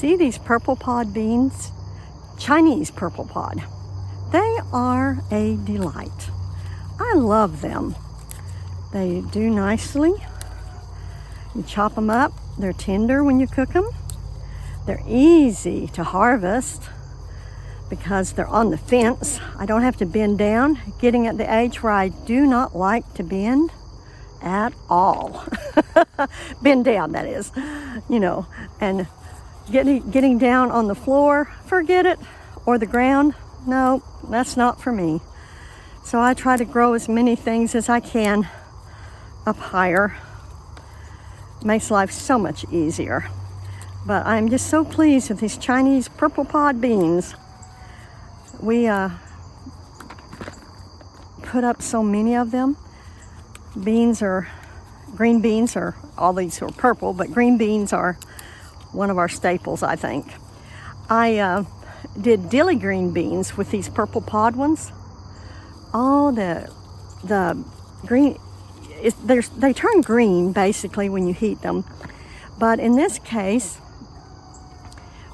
See these purple pod beans? Chinese purple pod. They are a delight. I love them. They do nicely. You chop them up. They're tender when you cook them. They're easy to harvest because they're on the fence. I don't have to bend down. Getting at the age where I do not like to bend at all. Bend down, that is, you know, and getting down on the floor, forget it, or the ground, no, that's not for me. So I try to grow as many things as I can up higher. Makes life so much easier. But I'm just so pleased with these Chinese purple pod beans. We put up so many of them. Green beans are, all these are purple, but green beans are one of our staples, I think. I did dilly green beans with these purple pod ones. Oh, the green, they turn green basically when you heat them. But in this case,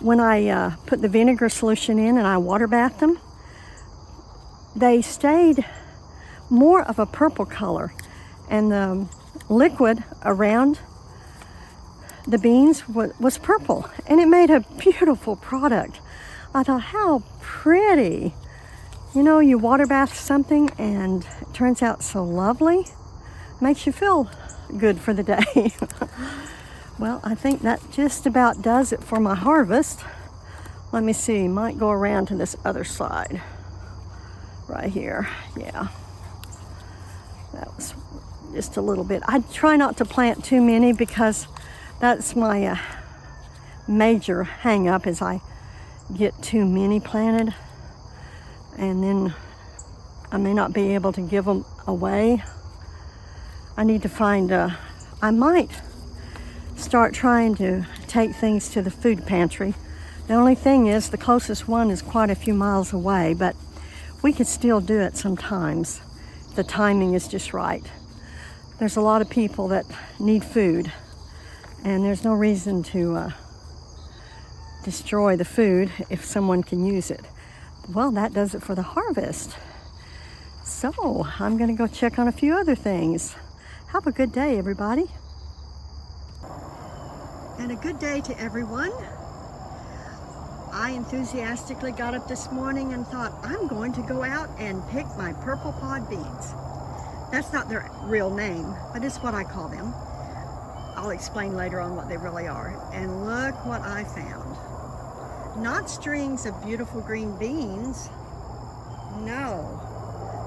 when I put the vinegar solution in and I water bathed them, they stayed more of a purple color. And the liquid around the beans was purple. And it made a beautiful product. I thought, how pretty. You know, you water bath something and it turns out so lovely. Makes you feel good for the day. Well, I think that just about does it for my harvest. Let me see, might go around to this other side. Right here, yeah. That was just a little bit. I try not to plant too many because that's my major hang up is I get too many planted and then I may not be able to give them away. I need to find, I might start trying to take things to the food pantry. The only thing is the closest one is quite a few miles away, but we could still do it sometimes. The timing is just right. There's a lot of people that need food, and there's no reason to destroy the food if someone can use it. Well, that does it for the harvest. So I'm gonna go check on a few other things. Have a good day, everybody. And a good day to everyone. I enthusiastically got up this morning and thought, I'm going to go out and pick my purple pod beans. That's not their real name, but it's what I call them. I'll explain later on what they really are. And look what I found. Not strings of beautiful green beans. No,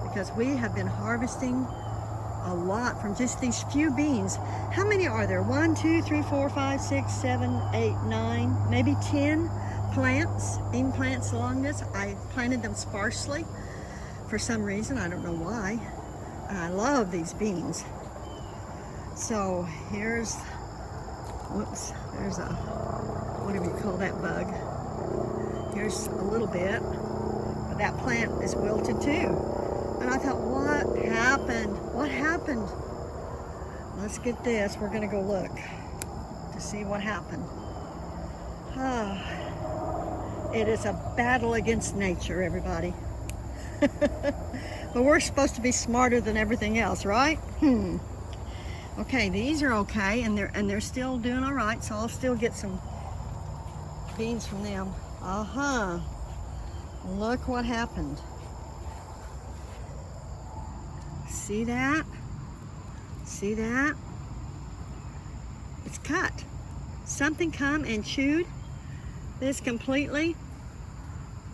because we have been harvesting a lot from just these few beans. How many are there? 1, 2, 3, 4, 5, 6, 7, 8, 9, maybe 10 plants, bean plants along this. I planted them sparsely for some reason. I don't know why. I love these beans. So here's, whoops, there's a, what do we call that bug? Here's a little bit, but that plant is wilted too. And I thought, what happened? What happened? Let's get this. We're gonna go look to see what happened. It is a battle against nature, everybody. But we're supposed to be smarter than everything else, right? Okay, these are okay, and they're still doing all right, so I'll still get some beans from them. Look what happened. See that? See that? It's cut. Something come and chewed this completely.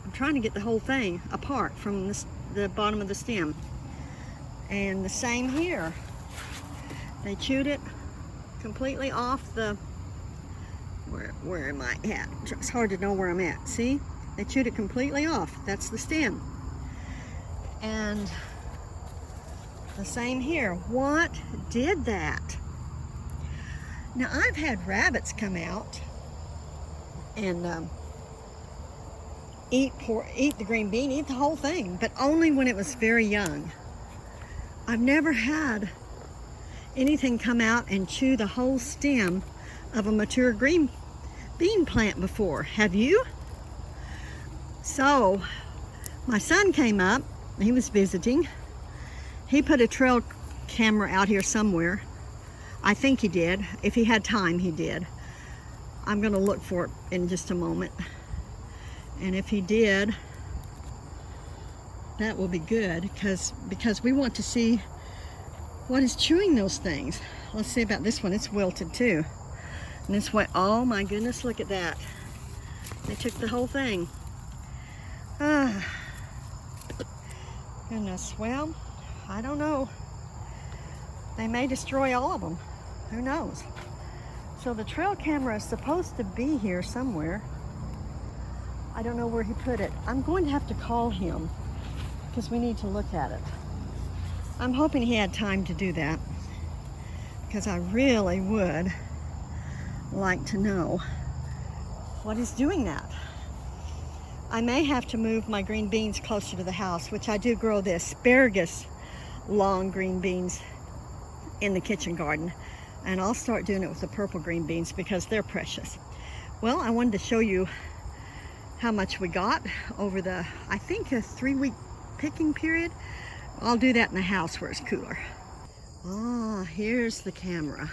I'm trying to get the whole thing apart from the bottom of the stem. And the same here. They chewed it completely off the, where am I at? It's hard to know where I'm at. See? They chewed it completely off. That's the stem. And the same here. What did that? Now I've had rabbits come out and eat the green bean, eat the whole thing, but only when it was very young. I've never had anything come out and chew the whole stem of a mature green bean plant before, have you? So, my son came up, he was visiting. He put a trail camera out here somewhere. I think he did. If he had time, he did. I'm gonna look for it in just a moment. And if he did, that will be good because we want to see what is chewing those things. Let's see about this one. It's wilted too. And this way, oh my goodness, look at that. They took the whole thing. Ah, goodness, well, I don't know. They may destroy all of them. Who knows? So the trail camera is supposed to be here somewhere. I don't know where he put it. I'm going to have to call him because we need to look at it. I'm hoping he had time to do that because I really would like to know what is doing that. I may have to move my green beans closer to the house, which I do grow the asparagus long green beans in the kitchen garden. And I'll start doing it with the purple green beans because they're precious. Well, I wanted to show you how much we got over the, I think, a 3-week picking period. I'll do that in the house where it's cooler. Ah, here's the camera.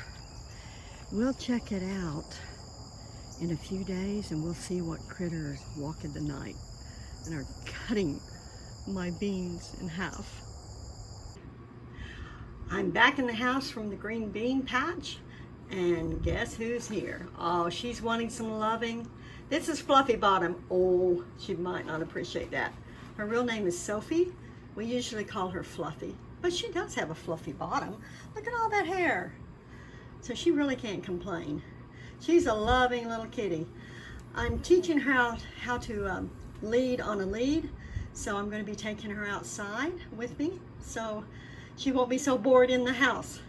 We'll check it out in a few days and we'll see what critters walk in the night and are cutting my beans in half. I'm back in the house from the green bean patch and guess who's here? Oh, she's wanting some loving. This is Fluffy Bottom. Oh, she might not appreciate that. Her real name is Sophie. We usually call her Fluffy, but she does have a fluffy bottom. Look at all that hair. So she really can't complain. She's a loving little kitty. I'm teaching her how to lead on a lead, so I'm going to be taking her outside with me so she won't be so bored in the house.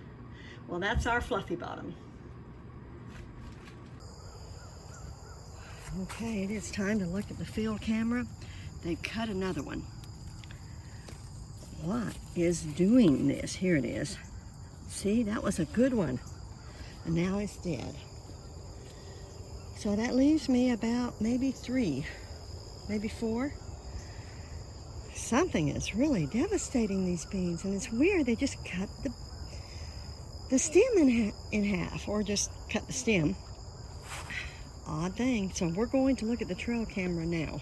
Well, that's our Fluffy Bottom. Okay, it is time to look at the field camera. They've cut another one. What is doing this? Here it is. See, that was a good one. And now it's dead. So that leaves me about maybe 3, maybe 4. Something is really devastating these beans, and it's weird. They just cut the stem in half, or just cut the stem. Odd thing. So we're going to look at the trail camera now,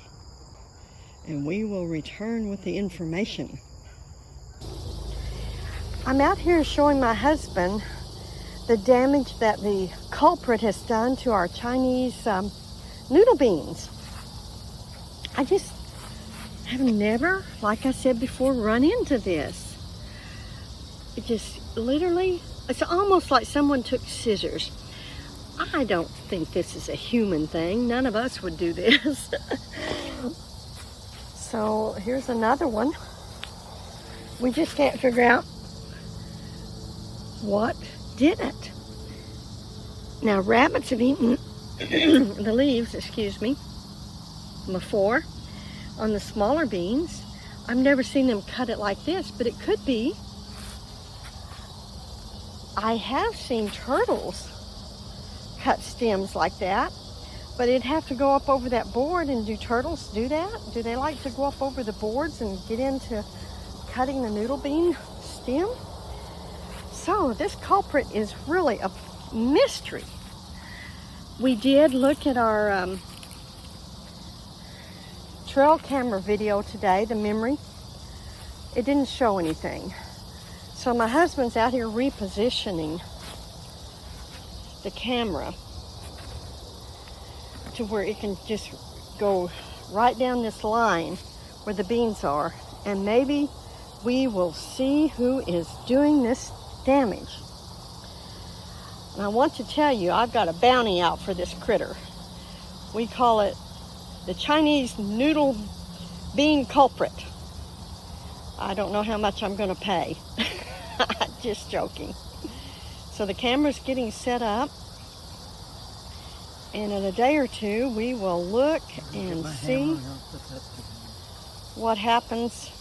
and we will return with the information. I'm out here showing my husband the damage that the culprit has done to our Chinese noodle beans. I just have never, like I said before, run into this. It just literally, it's almost like someone took scissors. I don't think this is a human thing. None of us would do this. So here's another one. We just can't figure out what did it. Now rabbits have eaten the leaves, excuse me, before on the smaller beans. I've never seen them cut it like this, but it could be. I have seen turtles cut stems like that, but it'd have to go up over that board. And do turtles do that? Do they like to go up over the boards and get into cutting the noodle bean stem? So this culprit is really a mystery. We did look at our trail camera video today, the memory. It didn't show anything. So my husband's out here repositioning the camera to where it can just go right down this line where the beans are, and maybe we will see who is doing this damage. And I want to tell you, I've got a bounty out for this critter. We call it the Chinese Noodle Bean Culprit. I don't know how much I'm going to pay. Just joking. So the camera's getting set up, and in a day or two we will look and see what happens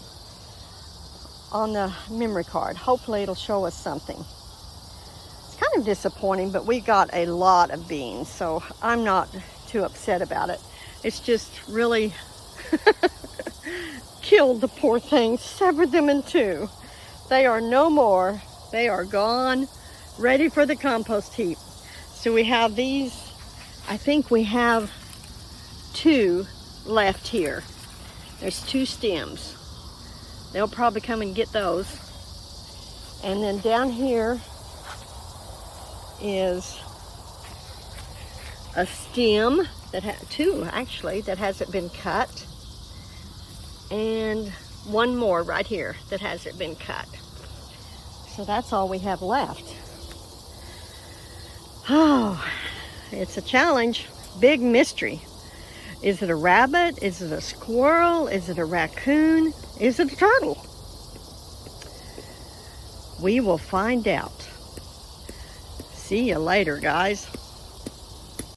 on the memory card. Hopefully it'll show us something. It's kind of disappointing, but we got a lot of beans, so I'm not too upset about it. It's just really killed the poor things, severed them in two. They are no more. They are gone, ready for the compost heap. So we have these, I think we have 2 left here. There's 2 stems. They'll probably come and get those. And then down here is a stem that has 2 actually that hasn't been cut, and 1 more right here that hasn't been cut. So that's all we have left. Oh, it's a challenge, big mystery. Is it a rabbit? Is it a squirrel? Is it a raccoon? Is it a turtle? We will find out. See you later, guys.